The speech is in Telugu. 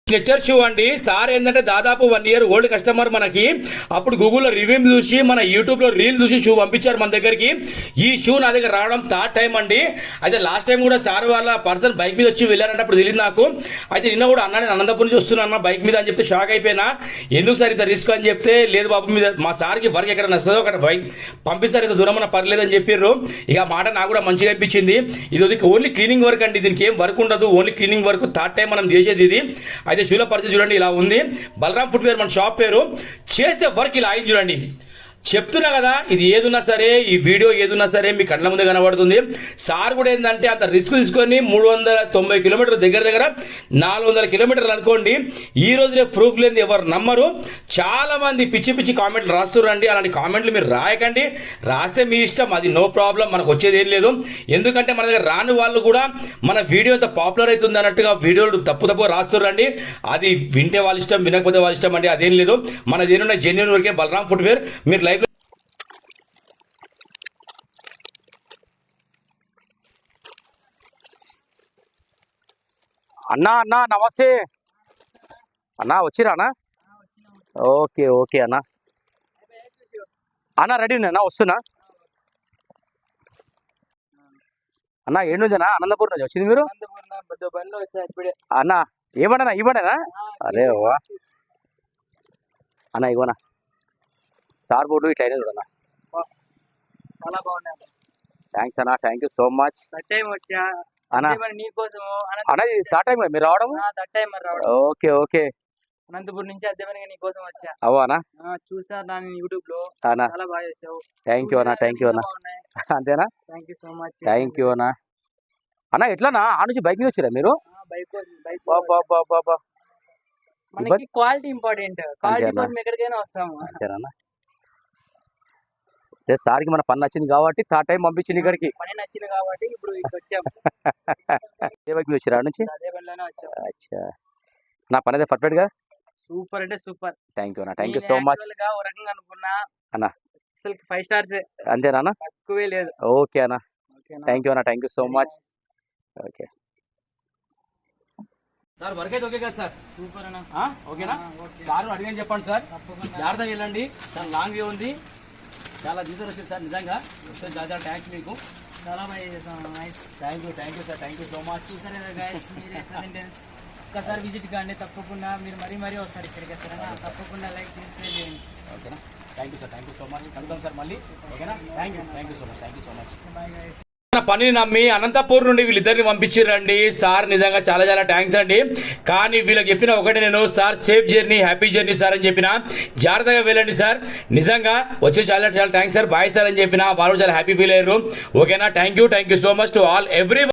స్ట్రెచర్ షూ అండి. సార్ ఏంటంటే దాదాపు 1 year ఓల్డ్ కస్టమర్. మనకి అప్పుడు గూగుల్లో రివ్యూ చూసి మన యూట్యూబ్లో రీల్ చూసి షూ పంపించారు మన దగ్గరికి. ఈ షూ నా దగ్గర రావడం థర్డ్ టైం అండి. అయితే లాస్ట్ టైం కూడా సార్ వాళ్ళ పర్సన్ బైక్ మీద వచ్చి వెళ్ళారంటే అప్పుడు తెలియదు నాకు. అయితే నిన్న కూడా అన్న నేను అనంతపురం నుంచి వస్తున్నా బైక్ మీద అని చెప్తే షాక్ అయిపోయినా. ఎందుకు సార్ ఇంత రిస్క్ అని చెప్తే, లేదు బాబు మీద మా సార్కి వర్క్ ఎక్కడ నచ్చదో అక్కడ బైక్ పంపిస్తారు, ఇంత దూరం అన్న పర్లేదని చెప్పారు. ఇక మాట నాకు కూడా మంచిగా అనిపించింది. ఇది ఓన్లీ క్లీనింగ్ వర్క్ అండి, దీనికి ఏం వర్క్ ఉండదు, only cleaning work. Third time మనం చేసేది ఇది. అయితే షూల పరిస్థితి చూడండి ఇలా ఉంది. బలరాం ఫుట్వేర్ మన షాప్ పేరు. చేసే వర్క్ ఇలా అయింది చూడండి. చెప్తున్నా కదా, ఇది ఏదున్నా సరే, ఈ వీడియో ఏదున్నా సరే మీ కళ్ళ ముందే కనబడుతుంది. సార్ కూడా ఏంటంటే అంత రిస్క్ తీసుకొని 390 కిలోమీటర్లు దగ్గర 400 కిలోమీటర్లు అనుకోండి. ఈ రోజు రేపు ప్రూఫ్ లేని ఎవరు నమ్మరు. చాలా మంది పిచ్చి పిచ్చి కామెంట్లు రాస్తురండి. అలాంటి కామెంట్లు మీరు రాయకండి. రాస్తే మీ ఇష్టం, అది నో ప్రాబ్లం, మనకు వచ్చేది ఏం లేదు. ఎందుకంటే మన దగ్గర రాని వాళ్ళు కూడా మన వీడియో అంత పాపులర్ అవుతుంది అన్నట్టుగా వీడియోలు తప్పు రాస్తురండి. అది వింటే వాళ్ళ ఇష్టం, వినకపోతే వాళ్ళ ఇష్టం అండి, అదేం లేదు. మనది ఏనున్న జెన్యూన్ వరకే బలరాం ఫుట్వేర్. మీరు లైవ్ అన్నా నమస్తే అన్నా, వచ్చిరా అన్నా? ఓకే అన్నా. అన్నా రెడీ ఉన్నా, వస్తున్నా అన్నా. ఏడు నుంచేనా? అనంతపురం నుంచి వచ్చింది మీరు? అన్నా ఏమన్నా ఇవ్వడనా? అరే వా అన్నా, ఇవ్వనా సార్ బోర్డు ఇట్లా అయినా చూడన్నా. చాలా బాగున్నాయి. థ్యాంక్స్ అన్నా, థ్యాంక్ యూ సో మచ్ అన్నా. అన్నా ఇది థర్డ్ టైం మీరు రావడం? ఓకే అనంతపురం నుంచి అద్దెమని నీకోసం వచ్చా. అవ్వనా? చూసా దాన్ని యూట్యూబ్ లో. అన్నా చాలా బాగా చేసావు. థ్యాంక్ యూ అన్నా. అంతేనా? Thank you so much. Thank you అన్నా. అన్నా ఎట్లనా ఆ నుంచి బైక్ మీద వచ్చారా మీరు? మనకి క్వాలిటీ ఇంపార్టెంట్. క్వాలిటీ కోసం ఎక్కడికైనా వస్తాము. అంతేనా? సార్కి మన పని నచ్చింది కాబట్టి థర్డ్ టైం పంపించింది ఇక్కడికి. పని నచ్చింది కాబట్టి ఇప్పుడు వచ్చాము. ఏ బైక్ మీద వచ్చారు ఆ నుంచి? అదే బండిలోనే వచ్చాము. అచ్చా, నా పని అయితే పర్ఫెక్ట్ గా సూపర్ అంటే సూపర్. థ్యాంక్ యూ అన్న, థ్యాంక్ యూ సో మచ్. ఒక రకంగా అనుకున్నా అన్న, అసలు 5 stars. అంతేనా? తక్కువే లేదు. ఓకే అన్న, థ్యాంక్ యూ అన్న, thank you so much. Okay sir, work అయితే ఓకే కదా సార్? సూపర్ అన్న. ఓకేనా? సార్ అడిగాని చెప్పండి సార్, జాగ్రత్తగా వెళ్ళండి. చాలా లాంగ్ వే ఉంది, చాలా దీంతో వచ్చారు సార్. నిజంగా చాలా థ్యాంక్స్ మీకు. చాలా బాగా చేసాం. Nice. Thank you sir, thank you so much. చూసారు కదా గైస్, మీరు ఒక్కసారి విజిట్ కాండి తప్పకుండా. మీరు మరీ వస్తారు ఇక్కడికి. వస్తారన్నా తప్పకుండా లైక్ చేసి షేర్ చేయండి. ఓకేనా? Thank you sir, thank you so much. కలుద్దాం సార్ మళ్ళీ. ఓకేనా? Thank you so much. Bye guys. పనిని నమ్మి అనంతపూర్ నుండి వీళ్ళిద్దరిని పంపించారండి సార్. నిజంగా చాలా థ్యాంక్స్ అండి. కానీ వీళ్ళకి చెప్పిన ఒకటి నేను, sir safe journey, happy journey sir అని చెప్పిన. జాగ్రత్తగా వెళ్ళండి సార్. నిజంగా వచ్చి చాలా థ్యాంక్స్ సార్, బాయ్ సార్ అని చెప్పిన. వాళ్ళు చాలా హ్యాపీ ఫీల్ అయ్యారు. ఓకేనా? Thank you so much to all every